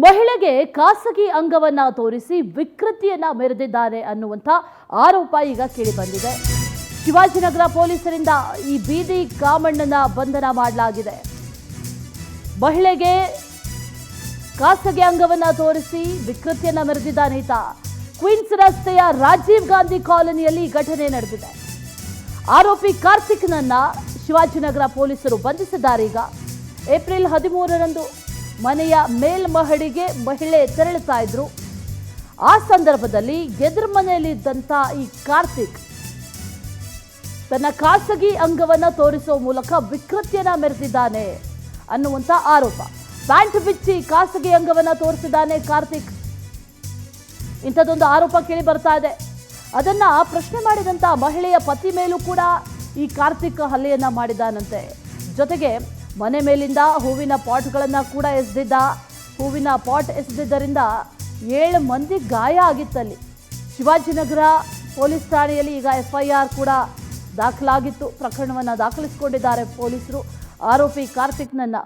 ಮಹಿಳೆಗೆ ಖಾಸಗಿ ಅಂಗವನ್ನ ತೋರಿಸಿ ವಿಕೃತಿಯನ್ನ ಮೆರೆದಿದ್ದಾರೆ ಅನ್ನುವಂಥ ಆರೋಪ ಈಗ ಕೇಳಿಬಂದಿದೆ. ಶಿವಾಜಿನಗರ ಪೊಲೀಸರಿಂದ ಈ ಬೀದಿ ಕಾಮಣ್ಣನ ಬಂಧನ ಮಾಡಲಾಗಿದೆ. ಮಹಿಳೆಗೆ ಖಾಸಗಿ ಅಂಗವನ್ನ ತೋರಿಸಿ ವಿಕೃತಿಯನ್ನ ಮೆರೆದಿದ್ದಾನೆ ಈತ. ಕ್ವೀನ್ಸ್ ರಸ್ತೆಯ ರಾಜೀವ್ ಗಾಂಧಿ ಕಾಲೋನಿಯಲ್ಲಿ ಘಟನೆ ನಡೆದಿದೆ. ಆರೋಪಿ ಕಾರ್ತಿಕ್ನನ್ನ ಶಿವಾಜಿನಗರ ಪೊಲೀಸರು ಬಂಧಿಸಿದ್ದಾರೆ. ಈಗ ಏಪ್ರಿಲ್ 13ರಂದು ಮನೆಯ ಮೇಲ್ಮಹಡಿಗೆ ಮಹಿಳೆ ತೆರಳುತ್ತಾ ಇದ್ರು. ಆ ಸಂದರ್ಭದಲ್ಲಿ ಎದುರು ಮನೆಯಲ್ಲಿದ್ದಂಥ ಈ ಕಾರ್ತಿಕ್ ತನ್ನ ಖಾಸಗಿ ಅಂಗವನ್ನ ತೋರಿಸುವ ಮೂಲಕ ವಿಕೃತಿಯನ್ನ ಮೆರೆದಿದ್ದಾನೆ ಅನ್ನುವಂಥ ಆರೋಪ. ಪ್ಯಾಂಟ್ ಬಿಚ್ಚಿ ಖಾಸಗಿ ಅಂಗವನ್ನ ತೋರಿಸಿದ್ದಾನೆ ಕಾರ್ತಿಕ್. ಇಂಥದ್ದೊಂದು ಆರೋಪ ಕೇಳಿ ಬರ್ತಾ ಇದೆ. ಅದನ್ನ ಪ್ರಶ್ನೆ ಮಾಡಿದಂತ ಮಹಿಳೆಯ ಪತಿ ಮೇಲೂ ಕೂಡ ಈ ಕಾರ್ತಿಕ್ ಹಲ್ಲೆಯನ್ನ ಮಾಡಿದ್ದಾನಂತೆ. ಜೊತೆಗೆ ಮನೆ ಮೇಲಿಂದ ಹೂವಿನ ಪಾಟ್ಗಳನ್ನು ಕೂಡ ಎಸೆದಿದ್ದ. ಹೂವಿನ ಪಾಟ್ ಎಸೆದಿದ್ದರಿಂದ 7 ಮಂದಿ ಗಾಯ ಆಗಿತ್ತಲ್ಲಿ. ಶಿವಾಜಿನಗರ ಪೊಲೀಸ್ ಠಾಣೆಯಲ್ಲಿ ಈಗ FIR ಕೂಡ ದಾಖಲಾಗಿತ್ತು. ಪ್ರಕರಣವನ್ನು ದಾಖಲಿಸಿಕೊಂಡಿದ್ದಾರೆ ಪೊಲೀಸರು. ಆರೋಪಿ ಕಾರ್ತಿಕ್ನನ್ನ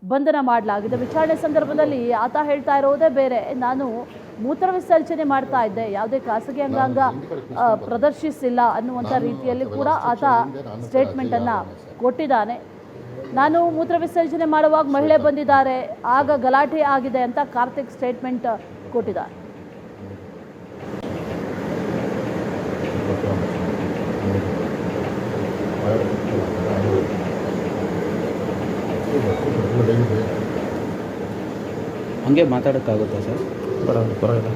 ಬಂಧನ ಮಾಡಲಾಗಿದೆ. ವಿಚಾರಣೆ ಸಂದರ್ಭದಲ್ಲಿ ಆತ ಹೇಳ್ತಾ ಇರೋದೇ ಬೇರೆ. ನಾನು ಮೂತ್ರ ವಿಸರ್ಜನೆ ಮಾಡ್ತಾ ಇದ್ದೆ, ಯಾವುದೇ ಖಾಸಗಿ ಅಂಗಾಂಗ ಪ್ರದರ್ಶಿಸಿಲ್ಲ ಅನ್ನುವಂಥ ರೀತಿಯಲ್ಲಿ ಕೂಡ ಆತ ಸ್ಟೇಟ್ಮೆಂಟನ್ನು ಕೊಟ್ಟಿದ್ದಾನೆ. ನಾನು ಮೂತ್ರ ವಿಸರ್ಜನೆ ಮಾಡುವಾಗ ಮಹಿಳೆ ಬಂದಿದ್ದಾರೆ, ಆಗ ಗಲಾಟೆ ಆಗಿದೆ ಅಂತ ಕಾರ್ತಿಕ್ ಸ್ಟೇಟ್ಮೆಂಟ್ ಕೊಟ್ಟಿದ್ದಾರೆ. ಹಂಗೆ ಮಾತಾಡೋಕ್ಕಾಗುತ್ತಾ ಸರ್? ಪರವಾಗಿಲ್ಲ.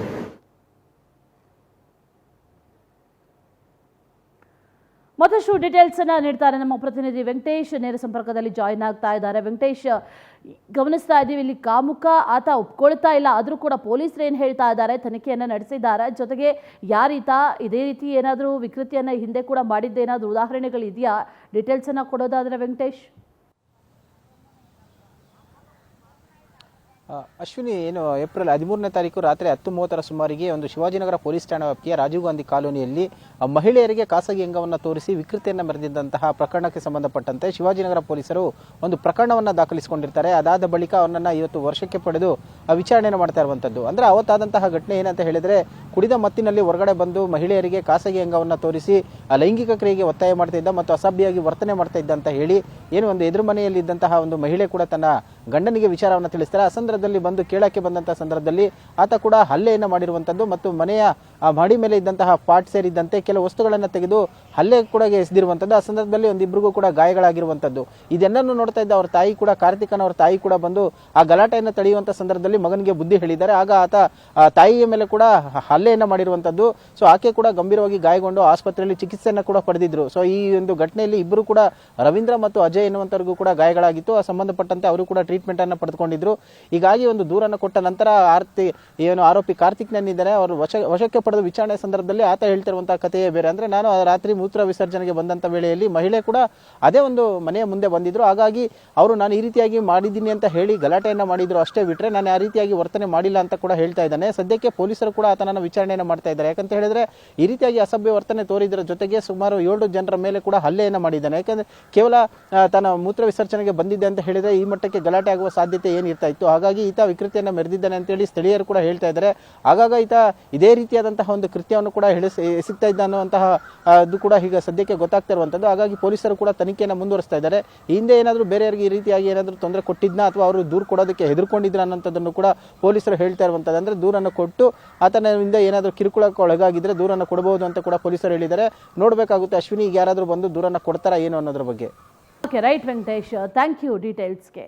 ಮತ್ತಷ್ಟು ಡೀಟೇಲ್ಸ್ ಅನ್ನ ನೀಡ್ತಾರೆ ನಮ್ಮ ಪ್ರತಿನಿಧಿ ವೆಂಕಟೇಶ್. ನೇರ ಸಂಪರ್ಕದಲ್ಲಿ ಜಾಯಿನ್ ಆಗ್ತಾ ಇದ್ದಾರೆ. ವೆಂಕಟೇಶ್, ಗಮನಿಸ್ತಾ ಇದ್ದೀವಿ ಇಲ್ಲಿ ಕಾಮುಕ ಆತ ಒಪ್ಕೊಳ್ತಾ ಇಲ್ಲ, ಆದರೂ ಕೂಡ ಪೊಲೀಸರು ಏನು ಹೇಳ್ತಾ ಇದ್ದಾರೆ, ತನಿಖೆಯನ್ನು ನಡೆಸಿದ್ದಾರೆ. ಜೊತೆಗೆ ಯಾರೀತ ಇದೇ ರೀತಿ ಏನಾದರೂ ವಿಕೃತಿಯನ್ನು ಹಿಂದೆ ಕೂಡ ಮಾಡಿದ್ದೇನಾದರೂ ಉದಾಹರಣೆಗಳಿದೆಯಾ? ಡೀಟೇಲ್ಸ್ ಅನ್ನ ಕೊಡೋದಾದ್ರೆ ವೆಂಕಟೇಶ್. ಅಶ್ವಿನಿ, ಏನು ಏಪ್ರಿಲ್ 13ನೇ ತಾರೀಕು ರಾತ್ರಿ 10:30ರ ಸುಮಾರಿಗೆ ಒಂದು ಶಿವಾಜಿನಗರ ಪೊಲೀಸ್ ಠಾಣಾ ವ್ಯಾಪ್ತಿಯ ರಾಜೀವ್ ಗಾಂಧಿ ಕಾಲೋನಿಯಲ್ಲಿ ಮಹಿಳೆಯರಿಗೆ ಖಾಸಗಿ ಅಂಗವನ್ನು ತೋರಿಸಿ ವಿಕೃತಿಯನ್ನು ಮೆರೆದಿದ್ದಂತಹ ಪ್ರಕರಣಕ್ಕೆ ಸಂಬಂಧಪಟ್ಟಂತೆ ಶಿವಾಜಿನಗರ ಪೊಲೀಸರು ಒಂದು ಪ್ರಕರಣವನ್ನು ದಾಖಲಿಸಿಕೊಂಡಿರ್ತಾರೆ. ಅದಾದ ಬಳಿಕ ಅವನನ್ನು ಇವತ್ತು ವರ್ಷಕ್ಕೆ ಪಡೆದು ವಿಚಾರಣೆಯನ್ನು ಮಾಡ್ತಾ ಇರುವಂಥದ್ದು. ಅಂದರೆ ಅವತ್ತಾದಂತಹ ಘಟನೆ ಏನಂತ ಹೇಳಿದರೆ, ಕುಡಿದ ಮತ್ತಿನಲ್ಲಿ ಹೊರಗಡೆ ಬಂದು ಮಹಿಳೆಯರಿಗೆ ಖಾಸಗಿ ಅಂಗವನ್ನು ತೋರಿಸಿ ಲೈಂಗಿಕ ಕ್ರಿಯೆಗೆ ಒತ್ತಾಯ ಮಾಡ್ತಾ ಇದ್ದ ಮತ್ತು ಅಸಭ್ಯವಾಗಿ ವರ್ತನೆ ಮಾಡ್ತಾ ಇದ್ದ ಅಂತ ಹೇಳಿ ಏನು ಒಂದು ಎದುರು ಮನೆಯಲ್ಲಿ ಇದ್ದಂತಹ ಒಂದು ಮಹಿಳೆ ಕೂಡ ತನ್ನ ಗಂಡನಿಗೆ ವಿಚಾರವನ್ನು ತಿಳಿಸ್ತಾರೆ. ಆ ಸಂದರ್ಭದಲ್ಲಿ ಬಂದು ಕೇಳಕ್ಕೆ ಬಂದಂತಹ ಸಂದರ್ಭದಲ್ಲಿ ಆತ ಕೂಡ ಹಲ್ಲೆಯನ್ನು ಮಾಡಿರುವಂಥದ್ದು ಮತ್ತು ಮನೆಯ ಮಹಡಿ ಮೇಲೆ ಇದ್ದಂತಹ ಪಾಟ್ ಸೇರಿದಂತೆ ಕೆಲವು ವಸ್ತುಗಳನ್ನು ತೆಗೆದು ಹಲ್ಲೆ ಕೂಡ ಎಸೆದಿರುವಂಥದ್ದು. ಆ ಸಂದರ್ಭದಲ್ಲಿ ಒಂದಿಬ್ಬರಿಗೂ ಕೂಡ ಗಾಯಗಳಾಗಿರುವಂಥದ್ದು. ಇದೆಲ್ಲನೂ ನೋಡ್ತಾ ಇದ್ದ ಅವ್ರ ತಾಯಿ ಕೂಡ, ಕಾರ್ತಿಕನ ಅವ್ರ ತಾಯಿ ಕೂಡ ಬಂದು ಆ ಗಲಾಟೆಯನ್ನು ತಡೆಯುವಂಥ ಸಂದರ್ಭದಲ್ಲಿ ಮಗನಿಗೆ ಬುದ್ಧಿ ಹೇಳಿದ್ದಾರೆ. ಆಗ ಆತ ತಾಯಿಯ ಮೇಲೆ ಕೂಡ ಹಲ್ಲೆಯನ್ನು ಮಾಡಿರುವಂಥದ್ದು. ಸೊ ಆಕೆ ಕೂಡ ಗಂಭೀರವಾಗಿ ಗಾಯಗೊಂಡು ಆಸ್ಪತ್ರೆಯಲ್ಲಿ ಚಿಕಿತ್ಸೆಯನ್ನು ಕೂಡ ಪಡೆದಿದ್ರು. ಸೊ ಈ ಒಂದು ಘಟನೆಯಲ್ಲಿ ಇಬ್ಬರು ಕೂಡ ರವೀಂದ್ರ ಮತ್ತು ಅಜಯ್ ಎನ್ನುವಂತವರಿಗೂ ಕೂಡ ಗಾಯಗಳಾಗಿತ್ತು. ಆ ಸಂಬಂಧಪಟ್ಟಂತೆ ಅವರು ಕೂಡ ಟ್ರೀಟ್ಮೆಂಟ್ ಅನ್ನು ಪಡೆದುಕೊಂಡಿದ್ರು. ಹೀಗಾಗಿ ಒಂದು ದೂರನ್ನು ಕೊಟ್ಟ ನಂತರ ಆರೋಪಿ ಕಾರ್ತಿಕ್ನನ್ನಿದ್ದಾರೆ ಅವರು ವಶಕ್ಕೆ ಪಡೆದ ವಿಚಾರಣೆ ಸಂದರ್ಭದಲ್ಲಿ ಆತ ಹೇಳ್ತಿರುವಂತಹ ಕಥೆಯೇ ಬೇರೆ. ಅಂದ್ರೆ ನಾನು ರಾತ್ರಿ ಮೂತ್ರ ವಿಸರ್ಜನೆಗೆ ಬಂದಂತ ವೇಳೆಯಲ್ಲಿ ಮಹಿಳೆ ಕೂಡ ಅದೇ ಒಂದು ಮನೆಯ ಮುಂದೆ ಬಂದಿದ್ರು. ಹಾಗಾಗಿ ಅವರು ನಾನು ಈ ರೀತಿಯಾಗಿ ಮಾಡಿದ್ದೀನಿ ಅಂತ ಹೇಳಿ ಗಲಾಟೆಯನ್ನ ಮಾಡಿದ್ರು ಅಷ್ಟೇ ಬಿಟ್ರೆ ನಾನು ಆ ರೀತಿಯಾಗಿ ವರ್ತನೆ ಮಾಡಿಲ್ಲ ಅಂತ ಕೂಡ ಹೇಳ್ತಾ ಇದ್ದಾನೆ. ಸದ್ಯಕ್ಕೆ ಪೊಲೀಸರು ಕೂಡ ಆತನನ್ನ ವಿಚಾರಣೆಯನ್ನು ಮಾಡ್ತಾ ಇದ್ದಾರೆ. ಯಾಕಂತ ಹೇಳಿದ್ರೆ ಈ ರೀತಿಯಾಗಿ ಅಸಭ್ಯ ವರ್ತನೆ ತೋರಿದ್ರ ಜೊತೆಗೆ ಸುಮಾರು 7 ಜನರ ಮೇಲೆ ಕೂಡ ಹಲ್ಲೆಯನ್ನ ಮಾಡಿದ್ದಾನೆ. ಯಾಕಂದ್ರೆ ಕೇವಲ ತನ್ನ ಮೂತ್ರ ವಿಸರ್ಜನೆಗೆ ಬಂದಿದ್ದೆ ಅಂತ ಹೇಳಿದ್ರೆ ಈ ಮಟ್ಟಕ್ಕೆ ಗಲಾಟೆ ಆಗುವ ಸಾಧ್ಯತೆ ಏನಿರ್ತಾ ಇತ್ತು. ಹಾಗಾಗಿ ಈತ ವಿಕೃತಿಯನ್ನ ಮೆರೆದಿದ್ದಾನೆ ಅಂತ ಹೇಳಿ ಸ್ಥಳೀಯರು ಕೂಡ ಹೇಳ್ತಾ ಇದ್ದಾರೆ. ಆಗಾಗ ಈತ ಇದೇ ರೀತಿಯಾದಂತಹ ಒಂದು ಕೃತ್ಯವನ್ನು ಕೂಡ ಎಸಗ್ತಾ ಇದ್ದ ಅನ್ನುವಂತಹ ಅದು ಕೂಡ ಈಗ ಸದ್ಯಕ್ಕೆ ಗೊತ್ತಾಗ್ತಾ ಇರುವಂತದ್ದು. ಹಾಗಾಗಿ ಪೊಲೀಸರು ಕೂಡ ತನಿಖೆಯನ್ನು ಮುಂದುವರಿಸ್ತಾ ಇದ್ದಾರೆ. ಹಿಂದೆ ಏನಾದರೂ ಬೇರೆಯವರಿಗೆ ಈ ರೀತಿಯಾಗಿ ಏನಾದರೂ ತೊಂದರೆ ಕೊಟ್ಟಿದ್ನಾ ಅಥವಾ ಅವರು ದೂರು ಕೊಡೋದಕ್ಕೆ ಹೆದರ್ಕೊಂಡಿದ್ರ ಅನ್ನೋಂಥದ್ದನ್ನು ಕೂಡ ಪೊಲೀಸರು ಹೇಳ್ತಾ ಇರುವಂತದ್ದು. ಅಂದ್ರೆ ದೂರನ್ನು ಕೊಟ್ಟು ಆತನಿಂದ ಏನಾದರೂ ಕಿರುಕುಳಕ್ಕೆ ಒಳಗಾಗಿದ್ರೆ ದೂರನ್ನು ಕೊಡಬಹುದು ಅಂತ ಕೂಡ ಪೊಲೀಸರು ಹೇಳಿದ್ದಾರೆ. ನೋಡಬೇಕಾಗುತ್ತೆ ಅಶ್ವಿನಿ, ಈಗ ಯಾರಾದರೂ ಬಂದು ದೂರನ್ನು ಕೊಡ್ತಾರಾ ಏನು ಅನ್ನೋದ್ರ ಬಗ್ಗೆ. Okay, right Venkatesh, thank you ಡೀಟೇಲ್ಸ್ಗೆ.